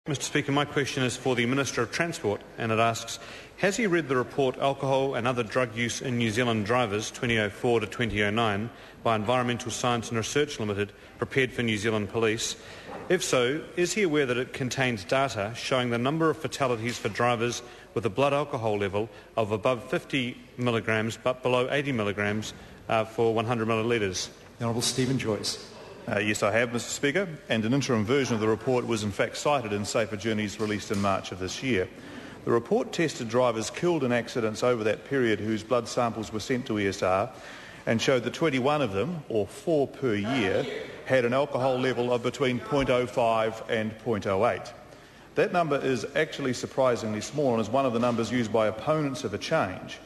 Mr Speaker, my question is for the Minister of Transport, and it asks, has he read the report Alcohol and Other Drug Use in New Zealand Drivers 2004 to 2009 by Environmental Science and Research Limited, prepared for New Zealand Police? If so, is he aware that it contains data showing the number of fatalities for drivers with a blood alcohol level of above 50 milligrams but below 80 milligrams for 100 millilitres? The Honourable Stephen Joyce. Yes, I have, Mr Speaker, and an interim version of the report was in fact cited in Safer Journeys released in March of this year. The report tested drivers killed in accidents over that period whose blood samples were sent to ESR and showed that 21 of them, or 4 per year, had an alcohol level of between 0.05 and 0.08. That number is actually surprisingly small and is one of the numbers used by opponents of a change.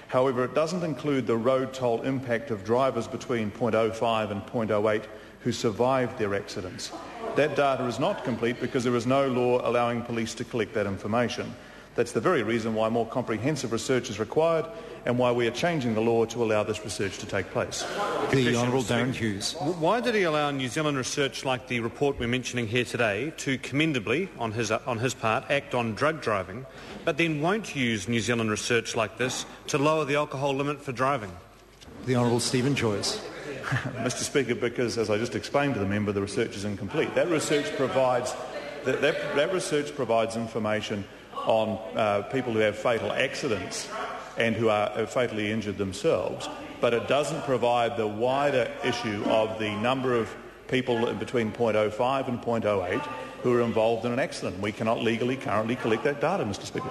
However, it doesn't include the road toll impact of drivers between 0.05 and 0.08 who survived their accidents. That data is not complete because there is no law allowing police to collect that information. That's the very reason why more comprehensive research is required and why we are changing the law to allow this research to take place. The Honourable Darren Hughes. Why did he allow New Zealand research like the report we're mentioning here today to commendably, on his part, act on drug driving, but then won't use New Zealand research like this to lower the alcohol limit for driving? The Honourable Stephen Joyce. Mr Speaker, because as I just explained to the member, the research is incomplete. That research provides information on people who have fatal accidents and who are fatally injured themselves, but it doesn't provide the wider issue of the number of people between 0.05 and 0.08 who are involved in an accident. We cannot legally currently collect that data, Mr Speaker.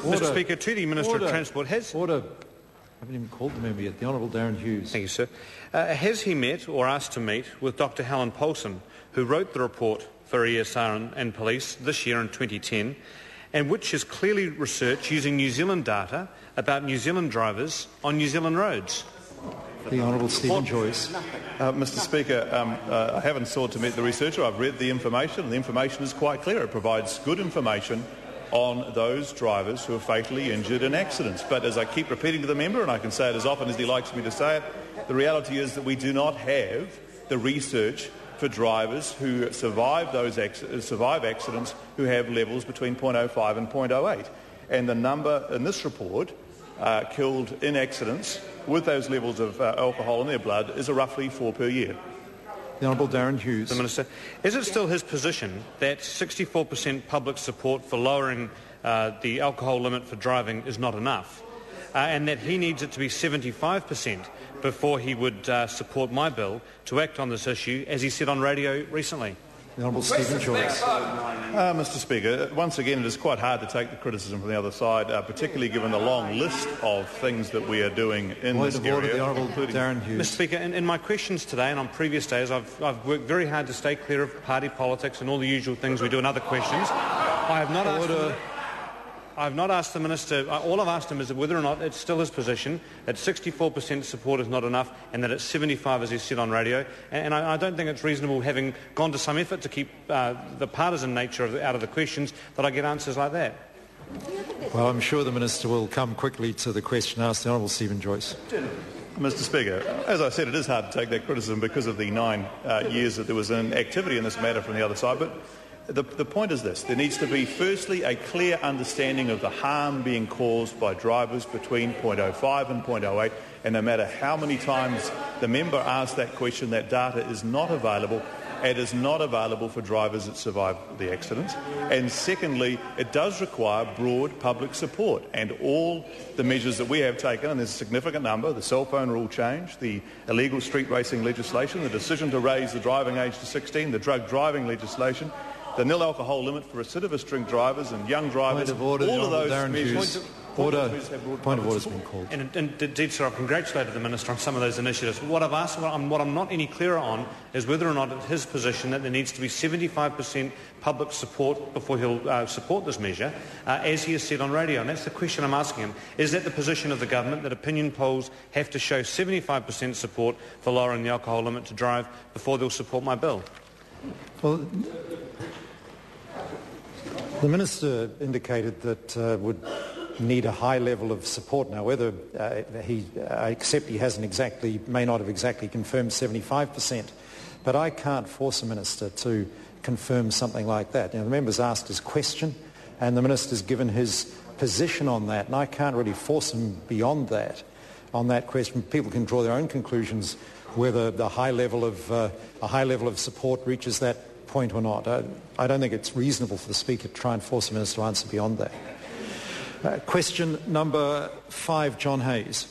Mr Speaker, to the Minister of Transport, I haven't even called the member yet. The Honourable Darren Hughes. Thank you, sir. Has he met or asked to meet with Dr Helen Paulson, who wrote the report for ESR and police this year in 2010, and which is clearly research using New Zealand data about New Zealand drivers on New Zealand roads? The Honourable Stephen Joyce. Mr Speaker, I haven't sought to meet the researcher. I've read the information, and the information is quite clear. It provides good information on those drivers who are fatally injured in accidents. But as I keep repeating to the member, and I can say it as often as he likes me to say it, the reality is that we do not have the research for drivers who survive accidents who have levels between 0.05 and 0.08. And the number in this report killed in accidents with those levels of alcohol in their blood is roughly 4 per year. The Honourable Darren Hughes. The Minister, is it still his position that 64% public support for lowering the alcohol limit for driving is not enough, and that he needs it to be 75% before he would support my bill to act on this issue, as he said on radio recently? The Honourable Stephen Joyce. Mr Speaker, once again it is quite hard to take the criticism from the other side, particularly given the long list of things that we are doing in this area. The Honourable Darren Hughes. Mr Speaker, in my questions today and on previous days, I've worked very hard to stay clear of party politics and all the usual things we do in other questions. I have not asked the Minister, all I've asked him is whether or not it's still his position that 64% support is not enough and that it's 75, as he said on radio. And I don't think it's reasonable, having gone to some effort to keep the partisan nature out of the questions, that I get answers like that. Well, I'm sure the Minister will come quickly to the question asked. The Honourable Stephen Joyce. Mr Speaker, as I said, it is hard to take that criticism because of the 9 years that there was an activity in this matter from the other side. But the point is this: there needs to be, firstly, a clear understanding of the harm being caused by drivers between 0.05 and 0.08, and no matter how many times the member asks that question, that data is not available. It is not available for drivers that survive the accidents. And secondly, it does require broad public support, and all the measures that we have taken, and there's a significant number: the cell phone rule change, the illegal street racing legislation, the decision to raise the driving age to 16, the drug driving legislation, the nil alcohol limit for recidivist drink drivers and young drivers. Point of order, all of those Darren measures. Hughes. Point of order has been called. And indeed, sir, I've congratulated the Minister on some of those initiatives. What I've asked, what I'm not any clearer on, is whether or not it's his position that there needs to be 75% public support before he'll support this measure, as he has said on radio. And that's the question I'm asking him. Is that the position of the government, that opinion polls have to show 75% support for lowering the alcohol limit to drive before they'll support my bill? Well, the Minister indicated that would need a high level of support. Now, whether I accept he may not have exactly confirmed 75%, but I can't force a minister to confirm something like that. The member's asked his question and the Minister's given his position on that, and I can't really force him beyond that on that question. People can draw their own conclusions whether a high level of support reaches that point or not. I don't think it's reasonable for the Speaker to try and force the Minister to answer beyond that. Question number 5, John Hayes.